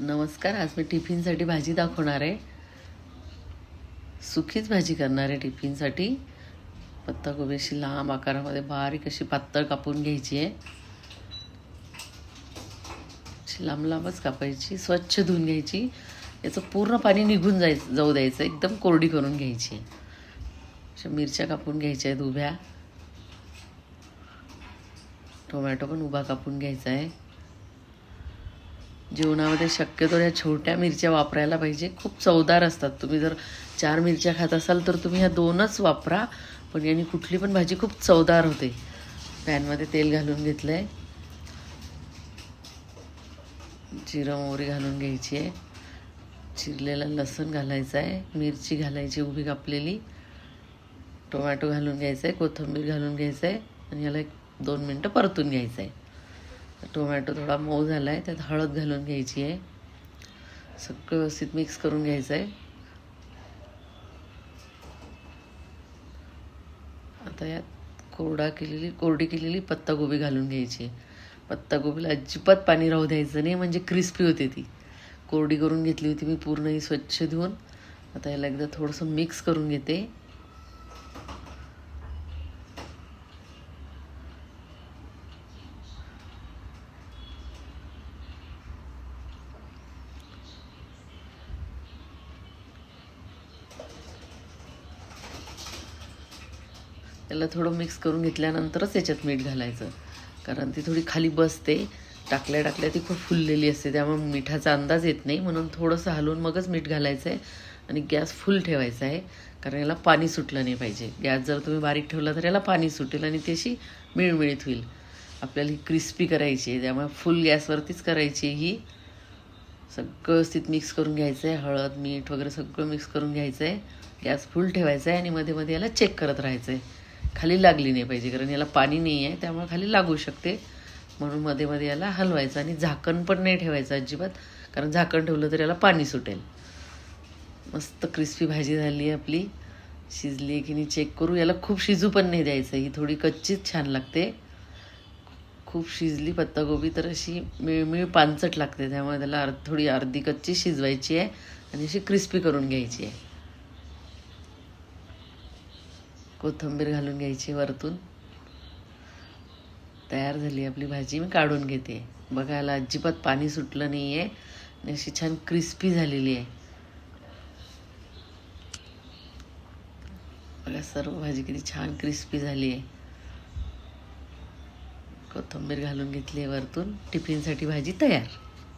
नमस्कार. आज मी टिफिनसाठी भाजी दाखवणार आहे. सुकीच भाजी करणार आहे टिफिनसाठी. पत्ताकोबी अशी लांब आकारामध्ये बारीक अशी पातळ कापून घ्यायची आहे. अशी लांब लांबच कापायची, स्वच्छ धुवून घ्यायची. याचं पूर्ण पाणी निघून जाऊ द्यायचं, एकदम कोरडी करून घ्यायची. अशा मिरच्या कापून घ्यायच्या आहेत उभ्या. टोमॅटो पण उभा कापून घ्यायचा आहे. जेवणामध्ये शक्यतो या छोट्या मिरच्या वापरायला पाहिजे, खूप चवदार असतात. तुम्ही जर 4 मिरच्या खात असाल तर तुम्ही ह्या 2च वापरा, पण यांनी कुठली पण भाजी खूप चवदार होते. पॅनमध्ये तेल घालून घेतलं आहे. जिरं मोहरी घालून घ्यायची आहे. चिरलेला लसूण घालायचा आहे. मिरची घालायची उभी कापलेली. टोमॅटो घालून घ्यायचा आहे. कोथिंबीर घालून घ्यायचं आहे आणि याला 1-2 मिनटं परतून घ्यायचं आहे. टोमॅटो थोडा मऊ झाला आहे, त्यात हळद घालून घ्यायची आहे. सगळं व्यवस्थित मिक्स करून घ्यायचं आहे. आता यात कोरडी केलेली पत्ताकोबी घालून घ्यायची. पत्ताकोबीला अजिबात पाणी राहू द्यायचं नाही, म्हणजे क्रिस्पी होते ती. कोरडी करून घेतली होती मी पूर्ण ही स्वच्छ धुवून. आता याला एकदा थोडंसं मिक्स करून घेते. त्याला थोडं मिक्स करून घेतल्यानंतरच याच्यात मीठ घालायचं, कारण ती थोडी खाली बसते. टाकल्या ती खूप फुललेली असते, त्यामुळे मिठाचा अंदाज येत नाही. म्हणून थोडंसं हलवून मगच मीठ घालायचं आहे आणि गॅस फुल ठेवायचा आहे, कारण याला पाणी सुटलं नाही पाहिजे. गॅस जर तुम्ही बारीक ठेवला तर याला पाणी सुटेल आणि ती अशी मिळमिळीत होईल. आपल्याला ही क्रिस्पी करायची आहे, त्यामुळे फुल गॅसवरतीच करायची. ही सगळं व्यवस्थित मिक्स करून घ्यायचं आहे. हळद मीठ वगैरे सगळं मिक्स करून घ्यायचं आहे. गॅस फुल ठेवायचा आहे आणि मध्ये मध्ये याला चेक करत राहायचं आहे. खाली लागली नाही पाहिजे, कारण याला पाणी नाही आहे, त्यामुळे खाली लागू शकते. म्हणून मध्ये मध्ये याला हलवायचं आणि झाकण पण नाही ठेवायचं अजिबात, कारण झाकण ठेवलं तर याला पाणी सुटेल. मस्त क्रिस्पी भाजी झाली आहे आपली. शिजली की नाही चेक करू. याला खूप शिजू पण नाही द्यायचं, ही थोडी कच्चीच छान लागते. खूप शिजली पत्ताकोबी तर अशी मिळमिळ पानचट लागते, त्यामुळे त्याला थोडी अर्धी कच्ची शिजवायची आहे आणि अशी क्रिस्पी करून घ्यायची आहे. कोथिंबीर घालून घ्यायची वरतून. तयार झाली आपली भाजी. मी काढून घेते. बघायला अजिबात पाणी सुटलं नाही आहे आणि अशी छान क्रिस्पी झालेली आहे. बघा सर्व भाजी किती छान क्रिस्पी झाली आहे. कोथिंबीर घालून घेतली आहे वरतून. टिफिनसाठी भाजी तयार.